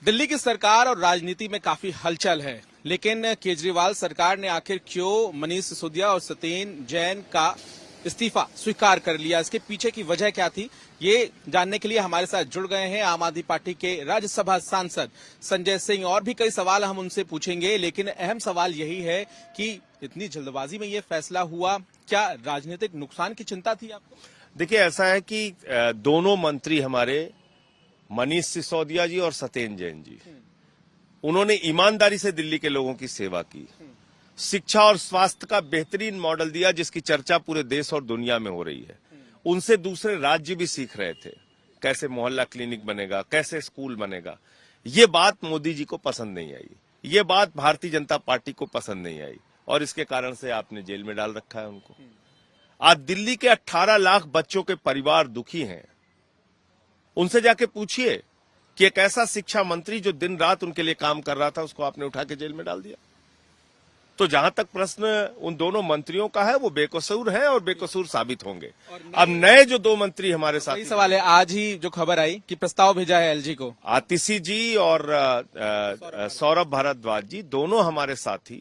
दिल्ली की सरकार और राजनीति में काफी हलचल है, लेकिन केजरीवाल सरकार ने आखिर क्यों मनीष सिसोदिया और सत्येन जैन का इस्तीफा स्वीकार कर लिया, इसके पीछे की वजह क्या थी, ये जानने के लिए हमारे साथ जुड़ गए हैं आम आदमी पार्टी के राज्यसभा सांसद संजय सिंह। और भी कई सवाल हम उनसे पूछेंगे, लेकिन अहम सवाल यही है कि इतनी जल्दबाजी में ये फैसला हुआ, क्या राजनीतिक नुकसान की चिंता थी आपको? देखिए, ऐसा है कि दोनों मंत्री हमारे मनीष सिसोदिया जी और सत्येन जैन जी, उन्होंने ईमानदारी से दिल्ली के लोगों की सेवा की, शिक्षा और स्वास्थ्य का बेहतरीन मॉडल दिया जिसकी चर्चा पूरे देश और दुनिया में हो रही है। उनसे दूसरे राज्य भी सीख रहे थे, कैसे मोहल्ला क्लिनिक बनेगा, कैसे स्कूल बनेगा। ये बात मोदी जी को पसंद नहीं आई, ये बात भारतीय जनता पार्टी को पसंद नहीं आई और इसके कारण से आपने जेल में डाल रखा है उनको। आज दिल्ली के 18 लाख बच्चों के परिवार दुखी हैं। उनसे जाके पूछिए कि एक ऐसा शिक्षा मंत्री जो दिन रात उनके लिए काम कर रहा था, उसको आपने उठा के जेल में डाल दिया। तो जहां तक प्रश्न उन दोनों मंत्रियों का है, वो बेकसूर हैं और बेकसूर साबित होंगे। अब नए जो दो मंत्री हमारे साथ, यही सवाल है, आज ही जो खबर आई कि प्रस्ताव भेजा है एलजी को, आतिशी जी और सौरभ भारद्वाज जी, दोनों हमारे साथी,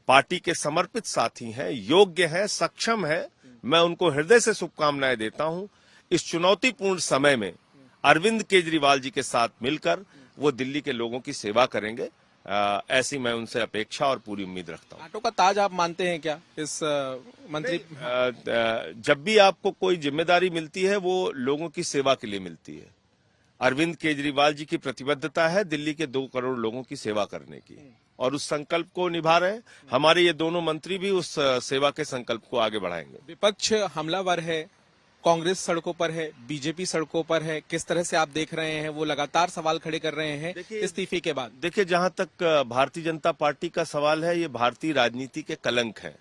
पार्टी के समर्पित साथी हैं, योग्य हैं, सक्षम हैं। मैं उनको हृदय से शुभकामनाएं देता हूं। इस चुनौतीपूर्ण समय में अरविंद केजरीवाल जी के साथ मिलकर वो दिल्ली के लोगों की सेवा करेंगे, ऐसी मैं उनसे अपेक्षा और पूरी उम्मीद रखता हूं। आटो का ताज आप मानते हैं क्या इस मंत्री? जब भी आपको कोई जिम्मेदारी मिलती है, वो लोगों की सेवा के लिए मिलती है। अरविंद केजरीवाल जी की प्रतिबद्धता है दिल्ली के 2 करोड़ लोगों की सेवा करने की, और उस संकल्प को निभा रहे हैं। हमारे ये दोनों मंत्री भी उस सेवा के संकल्प को आगे बढ़ाएंगे। विपक्ष हमलावर है, कांग्रेस सड़कों पर है, बीजेपी सड़कों पर है, किस तरह से आप देख रहे हैं? वो लगातार सवाल खड़े कर रहे हैं इस्तीफे के बाद। देखिए, जहां तक भारतीय जनता पार्टी का सवाल है, ये भारतीय राजनीति के कलंक है।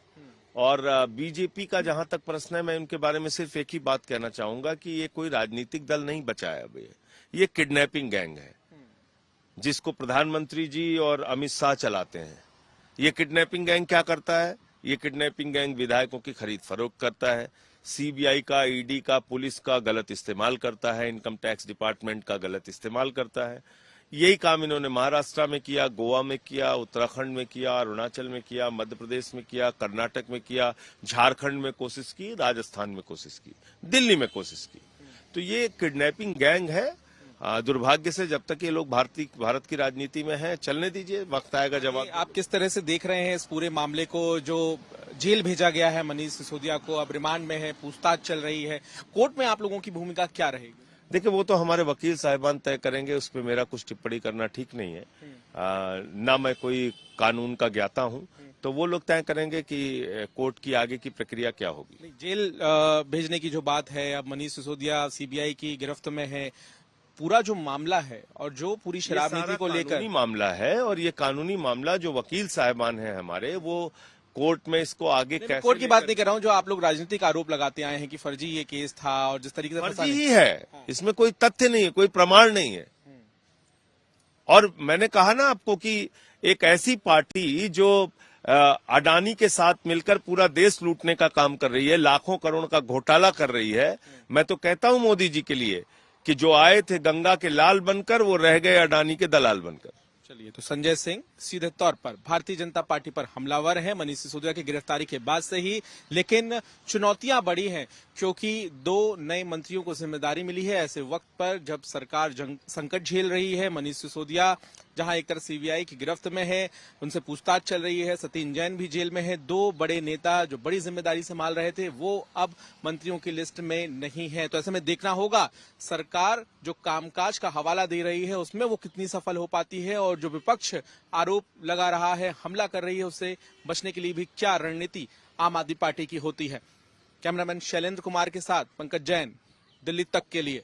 और बीजेपी का जहां तक प्रश्न है, मैं उनके बारे में सिर्फ एक ही बात कहना चाहूंगा कि ये कोई राजनीतिक दल नहीं बचा है। अब ये किडनैपिंग गैंग है जिसको प्रधानमंत्री जी और अमित शाह चलाते हैं। ये किडनैपिंग गैंग क्या करता है? ये किडनैपिंग गैंग विधायकों की खरीद फरोख्त करता है, सीबीआई का, ईडी का, पुलिस का गलत इस्तेमाल करता है, इनकम टैक्स डिपार्टमेंट का गलत इस्तेमाल करता है। यही काम इन्होंने महाराष्ट्र में किया, गोवा में किया, उत्तराखंड में किया, अरुणाचल में किया, मध्य प्रदेश में किया, कर्नाटक में किया, झारखंड में कोशिश की, राजस्थान में कोशिश की, दिल्ली में कोशिश की। तो ये किडनैपिंग गैंग है। दुर्भाग्य से जब तक ये लोग भारत की राजनीति में हैं, चलने दीजिए, वक्त आएगा जवाब। आप किस तरह से देख रहे हैं इस पूरे मामले को? जो जेल भेजा गया है मनीष सिसोदिया को, अब रिमांड में है, पूछताछ चल रही है, कोर्ट में आप लोगों की भूमिका क्या रहेगी? देखिए, वो तो हमारे वकील साहिबान तय करेंगे, उस पर मेरा कुछ टिप्पणी करना ठीक नहीं है। ना मैं कोई कानून का ज्ञाता हूँ, तो वो लोग तय करेंगे कि कोर्ट की आगे की प्रक्रिया क्या होगी। जेल भेजने की जो बात है, अब मनीष सिसोदिया सीबीआई की गिरफ्त में है, पूरा जो मामला है और जो पूरी शराब नीति को लेकर मामला है, और ये कानूनी मामला जो वकील साहिबान हैं हमारे, वो कोर्ट में इसको आगे कैसे, कोर्ट की बात नहीं कर रहा हूँ, जो आप लोग राजनीतिक आरोप लगाते आए हैं कि फर्जी ये केस था और जिस तरीके से फर्जी ही है, इसमें कोई तथ्य नहीं है, कोई प्रमाण नहीं है। और मैंने कहा ना आपको कि एक ऐसी पार्टी जो अडानी के साथ मिलकर पूरा देश लूटने का काम कर रही है, लाखों करोड़ का घोटाला कर रही है। मैं तो कहता हूं मोदी जी के लिए कि जो आए थे गंगा के लाल बनकर, वो रह गए अडानी के दलाल बनकर। चलिए, तो संजय सिंह सीधे तौर पर भारतीय जनता पार्टी पर हमलावर हैं मनीष सिसोदिया की गिरफ्तारी के बाद से ही, लेकिन चुनौतियां बड़ी हैं क्योंकि 2 नए मंत्रियों को जिम्मेदारी मिली है ऐसे वक्त पर जब सरकार संकट झेल रही है। मनीष सिसोदिया जहां एक तरफ सीबीआई की गिरफ्त में है, उनसे पूछताछ चल रही है, सत्येन जैन भी जेल में है। 2 बड़े नेता जो बड़ी जिम्मेदारी संभाल रहे थे, वो अब मंत्रियों की लिस्ट में नहीं है। तो ऐसे में देखना होगा सरकार जो कामकाज का हवाला दे रही है उसमें वो कितनी सफल हो पाती है, और जो विपक्ष आरोप लगा रहा है, हमला कर रही है, उससे बचने के लिए भी क्या रणनीति आम आदमी पार्टी की होती है। कैमरामैन शैलेंद्र कुमार के साथ पंकज जैन, दिल्ली तक के लिए।